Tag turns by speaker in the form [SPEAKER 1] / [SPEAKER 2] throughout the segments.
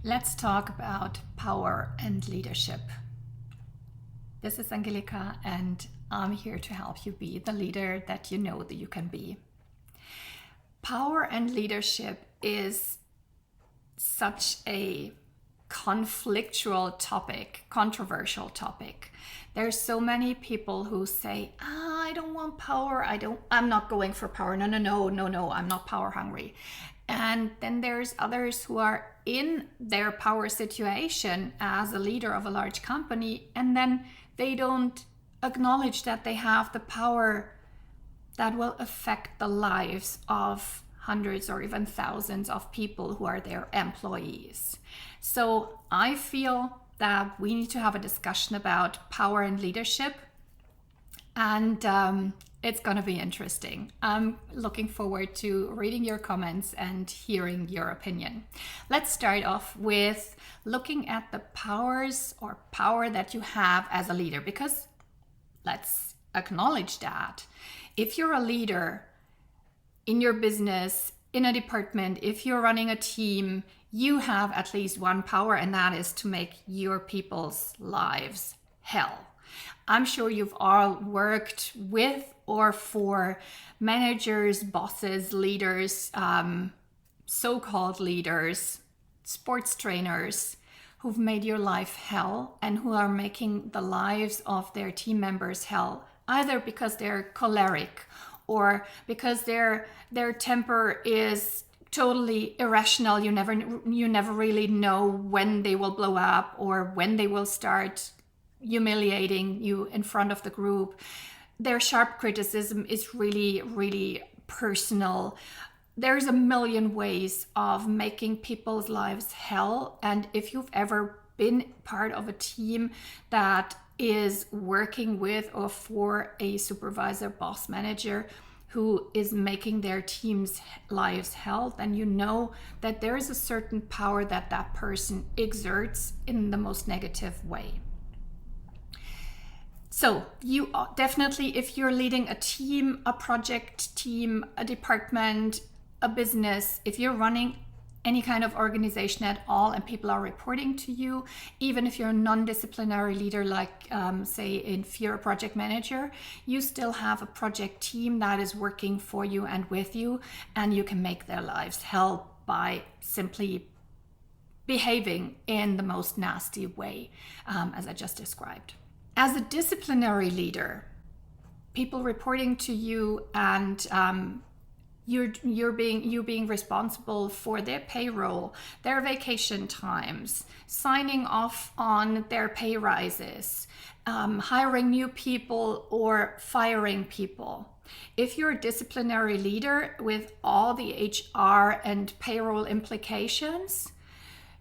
[SPEAKER 1] Let's talk about power and leadership. This is Angelika, and I'm here to help you be the leader that you know that you can be. Power and leadership is such a conflictual topic, controversial topic. There's so many people who say, I don't want power. I'm not going for power. No, I'm not power hungry. And then there's others who are in their power situation as a leader of a large company, and then they don't acknowledge that they have the power that will affect the lives of hundreds or even thousands of people who are their employees. So I feel that we need to have a discussion about power and leadership, and it's going to be interesting. I'm looking forward to reading your comments and hearing your opinion. Let's start off with looking at the powers or power that you have as a leader, because let's acknowledge that if you're a leader in your business, in a department, if you're running a team, you have at least one power, and that is to make your people's lives hell. I'm sure you've all worked with or for managers, bosses, leaders, so-called leaders, sports trainers who've made your life hell and who are making the lives of their team members hell, either because they're choleric or because their temper is totally irrational. You never really know when they will blow up or when they will start humiliating you in front of the group. Their sharp criticism is really, really personal. There's a million ways of making people's lives hell. And if you've ever been part of a team that is working with or for a supervisor, boss, manager who is making their team's lives hell, then you know that there is a certain power that that person exerts in the most negative way. So you definitely, if you're leading a team, a project team, a department, a business, if you're running any kind of organization at all and people are reporting to you, even if you're a non-disciplinary leader, like say if you're a project manager, you still have a project team that is working for you and with you, and you can make their lives hell by simply behaving in the most nasty way, as I just described. As a disciplinary leader, people reporting to you and you being responsible for their payroll, their vacation times, signing off on their pay rises, hiring new people or firing people. If you're a disciplinary leader with all the HR and payroll implications,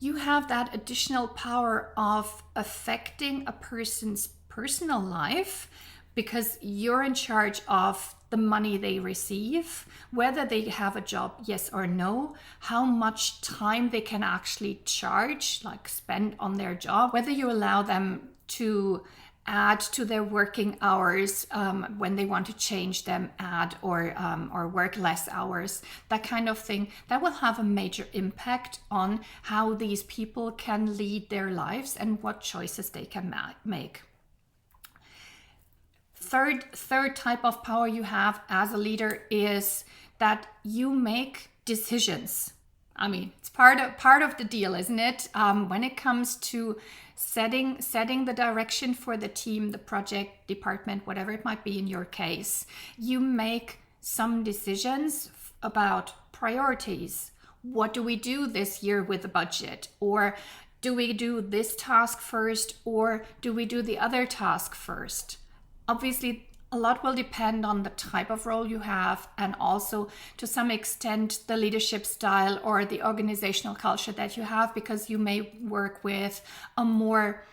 [SPEAKER 1] you have that additional power of affecting a person's personal life because you're in charge of the money they receive, whether they have a job, yes or no, how much time they can actually charge, like spend on their job, whether you allow them to add to their working hours when they want to change them, add or work less hours, that kind of thing. That will have a major impact on how these people can lead their lives and what choices they can make. Third type of power you have as a leader is that you make decisions. I mean, it's part of the deal, isn't it? When it comes to setting the direction for the team, the project, department, whatever it might be in your case, you make some decisions about priorities. What do we do this year with the budget? Or do we do this task first, or do we do the other task first? Obviously, a lot will depend on the type of role you have, and also to some extent the leadership style or the organizational culture that you have, because you may work with a more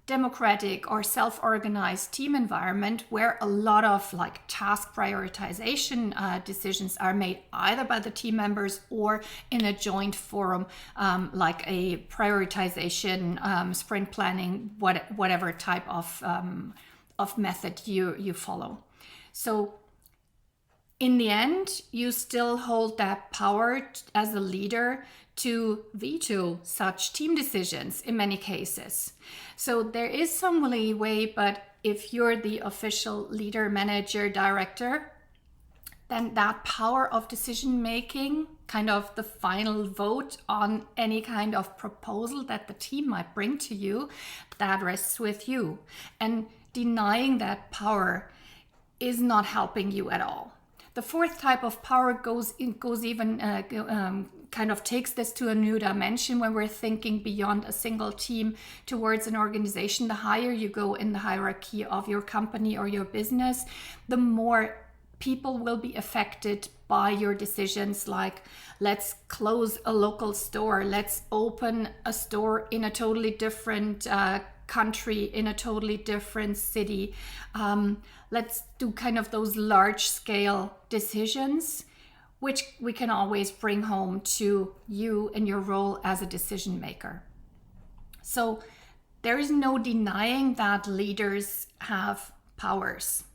[SPEAKER 1] democratic or self-organized team environment where a lot of like task prioritization decisions are made either by the team members or in a joint forum, like a prioritization, sprint planning, whatever type of method you follow. So in the end, you still hold that power as a leader to veto such team decisions in many cases. So there is some leeway, but if you're the official leader, manager, director, then that power of decision making, kind of the final vote on any kind of proposal that the team might bring to you, that rests with you. And denying that power is not helping you at all. The fourth type of power goes even kind of takes this to a new dimension when we're thinking beyond a single team towards an organization. The higher you go in the hierarchy of your company or your business, the more people will be affected by your decisions, like let's close a local store, let's open a store in a totally different country, in a totally different city. Let's do kind of those large scale decisions, which we can always bring home to you in your role as a decision maker. So there is no denying that leaders have powers.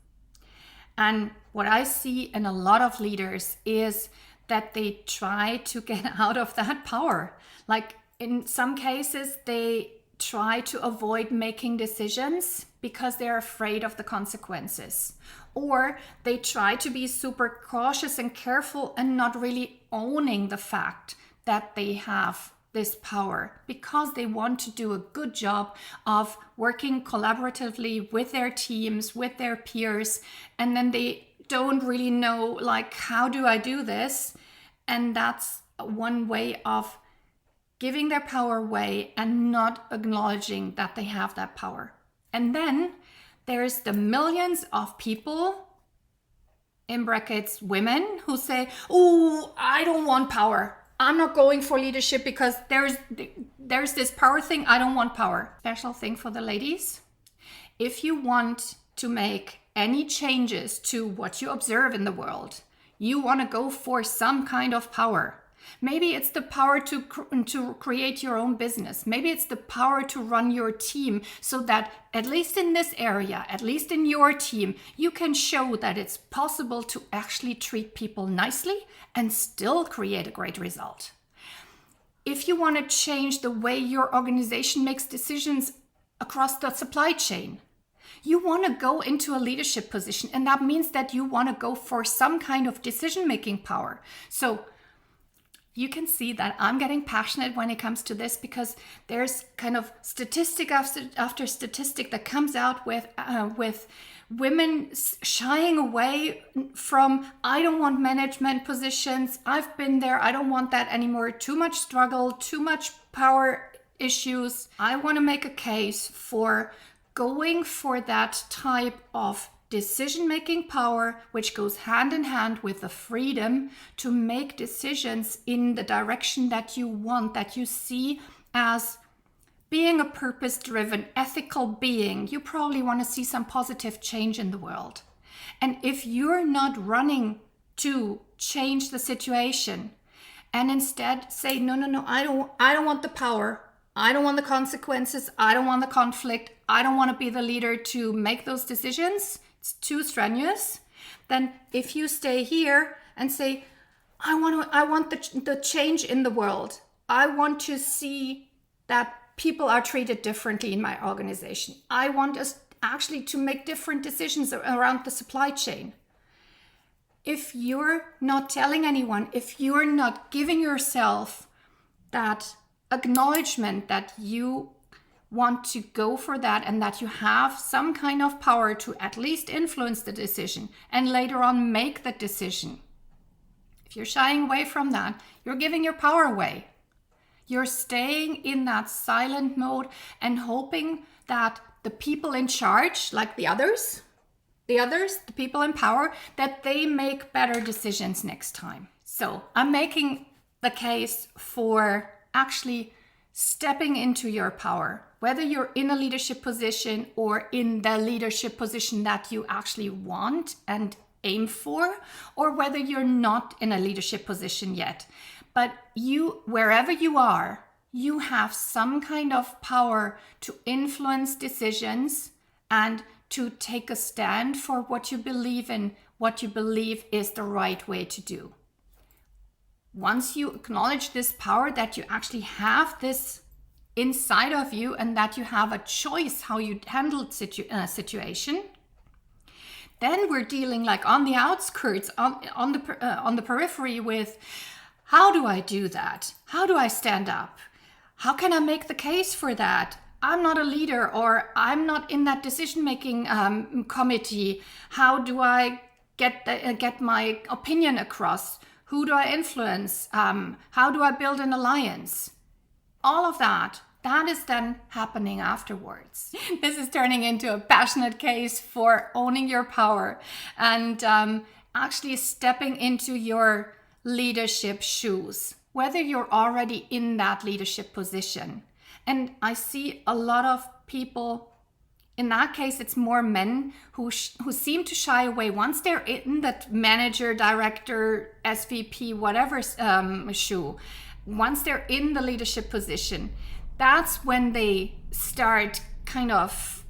[SPEAKER 1] And what I see in a lot of leaders is that they try to get out of that power. Like in some cases, they try to avoid making decisions because they're afraid of the consequences. Or they try to be super cautious and careful and not really owning the fact that they have this power because they want to do a good job of working collaboratively with their teams, with their peers, and then they don't really know, like, how do I do this? And that's one way of giving their power away and not acknowledging that they have that power. And then there's the millions of people, in brackets women, who say, oh, I don't want power. I'm not going for leadership because there's this power thing. I don't want power. Special thing for the ladies. If you want to make any changes to what you observe in the world, you want to go for some kind of power. Maybe it's the power to create your own business. Maybe it's the power to run your team so that at least in this area, at least in your team, you can show that it's possible to actually treat people nicely and still create a great result. If you want to change the way your organization makes decisions across the supply chain, you want to go into a leadership position, and that means that you want to go for some kind of decision-making power. So you can see that I'm getting passionate when it comes to this because there's kind of statistic after statistic that comes out with women shying away from, I don't want management positions. I've been there. I don't want that anymore. Too much struggle, too much power issues. I want to make a case for going for that type of decision-making power, which goes hand in hand with the freedom to make decisions in the direction that you want, that you see as being a purpose-driven, ethical being. You probably want to see some positive change in the world. And if you're not running to change the situation and instead say, no, I don't want the power. I don't want the consequences. I don't want the conflict. I don't want to be the leader to make those decisions. It's too strenuous. Then if you stay here and say, I want the change in the world. I want to see that people are treated differently in my organization. I want us actually to make different decisions around the supply chain. If you're not telling anyone, if you're not giving yourself that acknowledgement that you want to go for that and that you have some kind of power to at least influence the decision and later on make the decision. If you're shying away from that, you're giving your power away. You're staying in that silent mode and hoping that the people in charge, like the people in power, that they make better decisions next time. So I'm making the case for actually stepping into your power, whether you're in a leadership position or in the leadership position that you actually want and aim for, or whether you're not in a leadership position yet. But you, wherever you are, you have some kind of power to influence decisions and to take a stand for what you believe in, what you believe is the right way to do. Once you acknowledge this power, that you actually have this inside of you and that you have a choice how you handle situation, then we're dealing like on the outskirts, on the periphery with, how do I do that? How do I stand up? How can I make the case for that? I'm not a leader, or I'm not in that decision-making committee. How do I get my opinion across? Who do I influence? How do I build an alliance? All of that is then happening afterwards. This is turning into a passionate case for owning your power and actually stepping into your leadership shoes, whether you're already in that leadership position. And I see a lot of people, in that case, it's more men who seem to shy away once they're in that manager, director, SVP, whatever shoe. Once they're in the leadership position, that's when they start kind of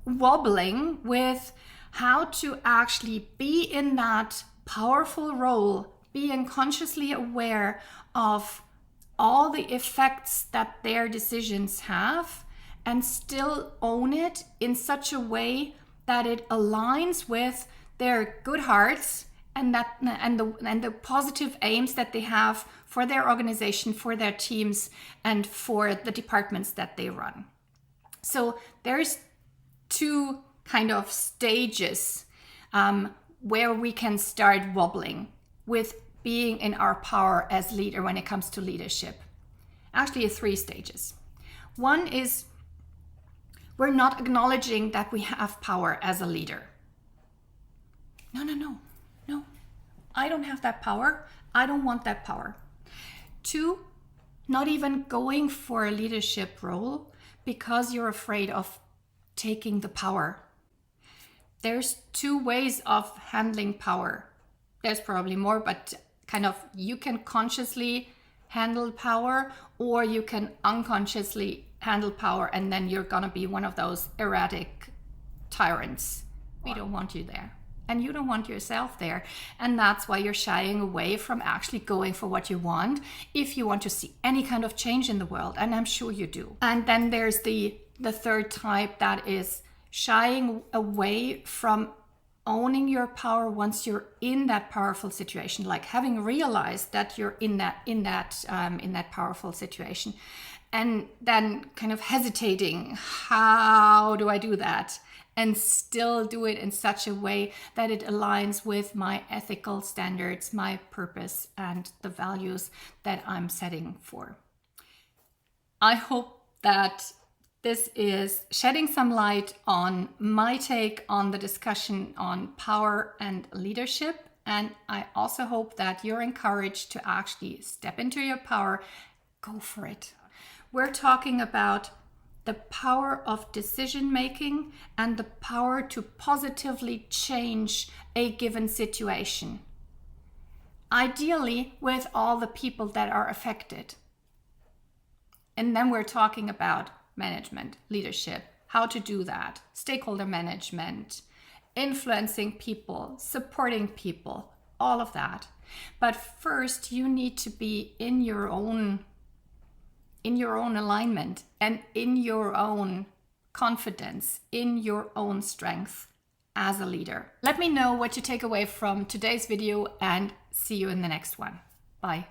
[SPEAKER 1] wobbling with how to actually be in that powerful role, being consciously aware of all the effects that their decisions have, and still own it in such a way that it aligns with their good hearts and the positive aims that they have for their organization, for their teams, and for the departments that they run. So there's two kind of stages where we can start wobbling with being in our power as leader when it comes to leadership. Actually, 3 stages. One is we're not acknowledging that we have power as a leader. No. I don't have that power. I don't want that power. 2, not even going for a leadership role because you're afraid of taking the power. There's 2 ways of handling power. There's probably more, but kind of you can consciously handle power, or you can unconsciously handle power, and then you're gonna be one of those erratic tyrants. We don't want you there, and you don't want yourself there, and that's why you're shying away from actually going for what you want if you want to see any kind of change in the world, and I'm sure you do. And then there's the 3rd type, that is shying away from owning your power once you're in that powerful situation, like having realized that you're in that powerful situation, and then kind of hesitating, how do I do that, and still do it in such a way that it aligns with my ethical standards, my purpose, and the values that I'm setting for. I hope that this is shedding some light on my take on the discussion on power and leadership. And I also hope that you're encouraged to actually step into your power. Go for it. We're talking about the power of decision making and the power to positively change a given situation. Ideally, with all the people that are affected. And then we're talking about management, leadership, how to do that, stakeholder management, influencing people, supporting people, all of that. But first, you need to be in your own alignment and in your own confidence, in your own strength as a leader. Let me know what you take away from today's video, and see you in the next one. Bye.